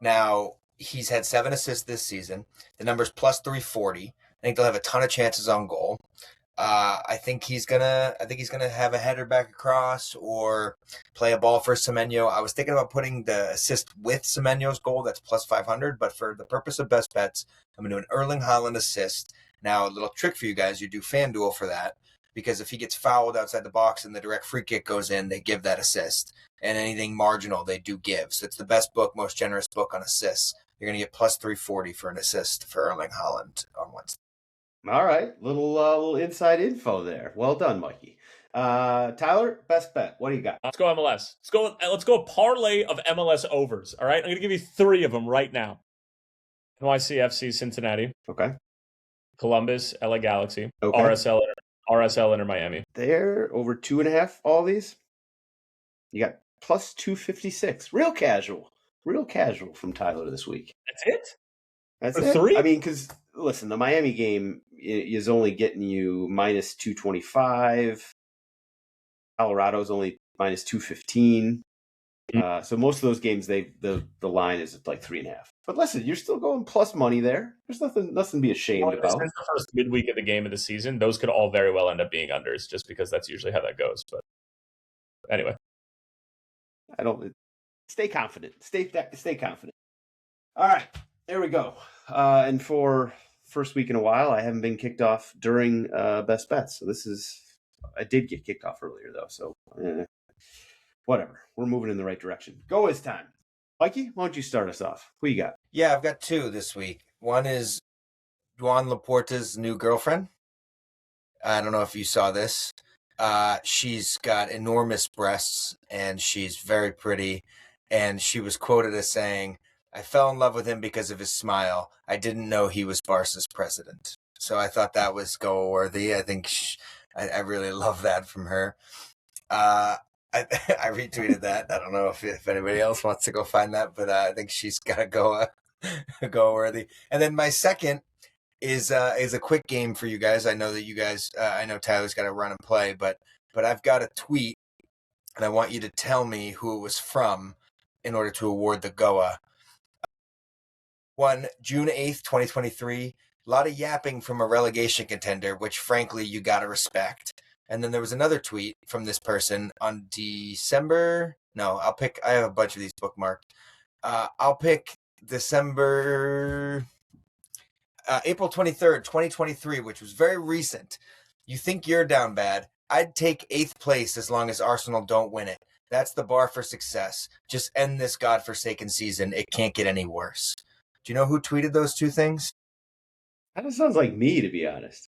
Now, he's had 7 assists this season. The number's plus 340. I think they'll have a ton of chances on goal. I think he's gonna have a header back across or play a ball for Semenyo. I was thinking about putting the assist with Semenyo's goal. That's plus 500. But for the purpose of best bets, I'm gonna do an Erling Haaland assist. Now, a little trick for you guys: you do FanDuel for that, because if he gets fouled outside the box and the direct free kick goes in, they give that assist. And anything marginal, they do give. So it's the best book, most generous book on assists. You're going to get plus 340 for an assist for Erling Haaland on Wednesday. All right. Little inside info there. Well done, Mikey. Tyler, best bet. What do you got? Let's go MLS. Let's go a parlay of MLS overs. All right. I'm going to give you 3 of them right now. NYCFC Cincinnati. Okay. Columbus, LA Galaxy. Okay. RSL Inter Miami. They're over 2.5, all these. You got plus 256. Real casual from Tyler this week. That's it? That's For it? 3? I mean, because, listen, the Miami game is only getting you minus 225. Colorado's only minus 215. So most of those games, the line is at like 3.5. But listen, you're still going plus money there. There's nothing to be ashamed about. Since the first midweek of the game of the season, those could all very well end up being unders, just because that's usually how that goes. But anyway, Stay confident. Stay confident. All right, there we go. And for first week in a while, I haven't been kicked off during best bets. So I did get kicked off earlier though. So whatever. We're moving in the right direction. Go is time. Mikey, why don't you start us off? Who you got? Yeah, I've got 2 this week. One is Juan Laporta's new girlfriend. I don't know if you saw this. She's got enormous breasts, and she's very pretty. And she was quoted as saying, "I fell in love with him because of his smile. I didn't know he was Barca's president." So I thought that was go-worthy. I think I really love that from her. I retweeted that. I don't know if anybody else wants to go find that, but I think she's got to go worthy. And then my second is a quick game for you guys. I know that you guys, I know Tyler's got to run and play, but I've got a tweet, and I want you to tell me who it was from in order to award the GOA. One, June 8th, 2023. A lot of yapping from a relegation contender, which frankly you got to respect. And then there was another tweet from this person on December. No, I have a bunch of these bookmarked. I'll pick April 23rd, 2023, which was very recent. You think you're down bad. I'd take 8th place as long as Arsenal don't win it. That's the bar for success. Just end this godforsaken season. It can't get any worse. Do you know who tweeted those 2 things? That just sounds like me, to be honest.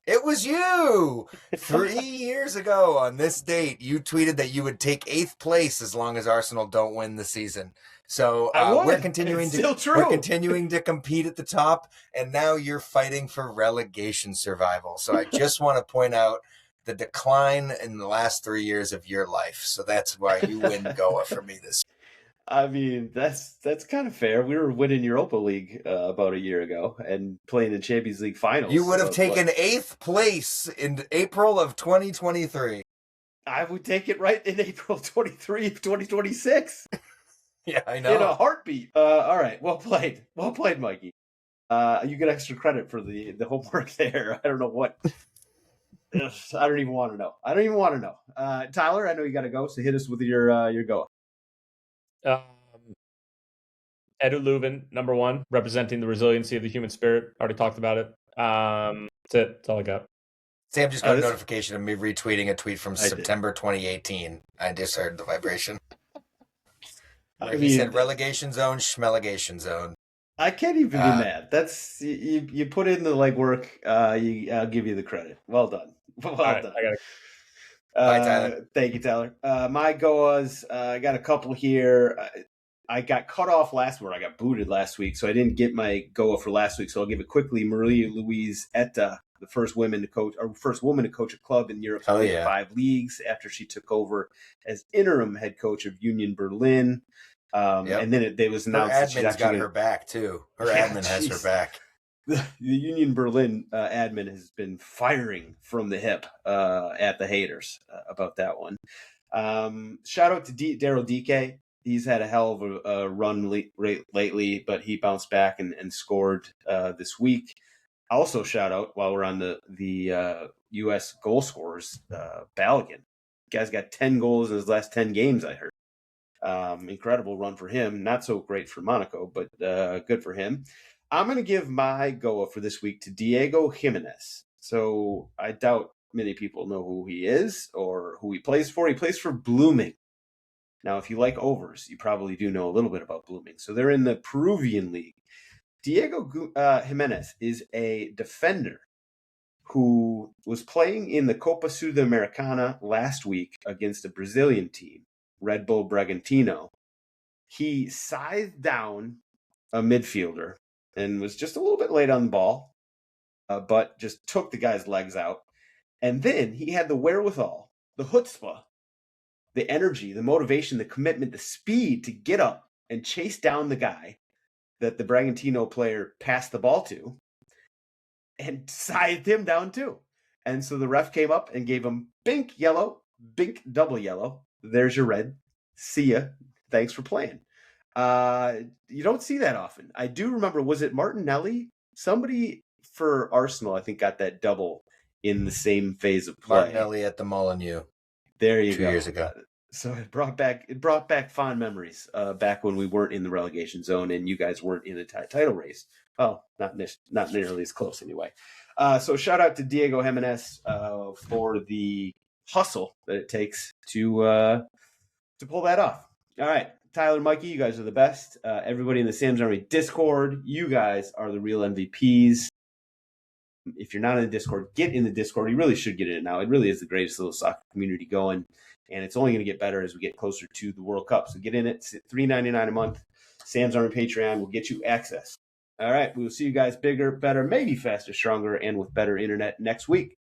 It was you! 3 years ago on this date, you tweeted that you would take 8th place as long as Arsenal don't win the season. So we're continuing to compete at the top, and now you're fighting for relegation survival. So I just want to point out the decline in the last 3 years of your life. So that's why you win GOA for me this. I mean, that's kind of fair. We were winning Europa League about a year ago and playing in Champions League finals. You would have taken 8th place in April of 2023. I would take it right in April 23, 2026. Yeah, I know. In a heartbeat. All right. Well played. Well played, Mikey. You get extra credit for the homework there. I don't know what. I don't even want to know. Tyler, I know you got to go, so hit us with your go. Edu Leuven, number 1, representing the resiliency of the human spirit. Already talked about it. That's it. That's all I got. Sam just got a notification of me retweeting a tweet from September 2018. I just heard the vibration. He said relegation zone, schmelegation zone. I can't even be mad. That's you put in the legwork. I'll give you the credit. Well done. Well done. I got it. Bye, Tyler. Thank you, Tyler. My GOAWs, I got a couple here. I got cut off last week. I got booted last week, so I didn't get my GOA for last week. So I'll give it quickly. Maria Louise Etta, the first woman to coach a club in Europe's 5 leagues after she took over as interim head coach of Union Berlin. And then it was announced that she's got her back too. Her admin has her back. The Union Berlin admin has been firing from the hip at the haters about that one. Shout out to Daryl DK. He's had a hell of a run lately, but he bounced back and scored this week. Also, shout out while we're on the U.S. goal scorers, Balogun. Guy's got 10 goals in his last 10 games, I heard. Incredible run for him. Not so great for Monaco, but good for him. I'm going to give my GOA for this week to Diego Jimenez. So I doubt many people know who he is or who he plays for. He plays for Blooming. Now, if you like overs, you probably do know a little bit about Blooming. So they're in the Peruvian league. Diego Jimenez is a defender who was playing in the Copa Sudamericana last week against a Brazilian team, Red Bull Bragantino. He scythed down a midfielder and was just a little bit late on the ball, but just took the guy's legs out. And then he had the wherewithal, the chutzpah, the energy, the motivation, the commitment, the speed to get up and chase down the guy that the Bragantino player passed the ball to and scythed him down too. And so the ref came up and gave him bink yellow, bink double yellow. There's your red. See ya. Thanks for playing. You don't see that often. I do remember, was it Martinelli? Somebody for Arsenal, I think, got that double in the same phase of play. Martinelli at the Molineux. There you go. 2 years ago. So it brought back fond memories back when we weren't in the relegation zone and you guys weren't in the title race. Well, not nearly as close anyway. So shout out to Diego Jimenez for the hustle that it takes to pull that off. All right, Tyler, Mikey, you guys are the best. Everybody in the Sam's Army Discord, you guys are the real MVPs. If you're not in the Discord, get in the Discord. You really should get in it now. It really is the greatest little soccer community going, and it's only going to get better as we get closer to the World Cup. So get in it. It's $3.99 a month. Sam's Army Patreon will get you access. All right, we will see you guys bigger, better, maybe faster, stronger, and with better internet next week.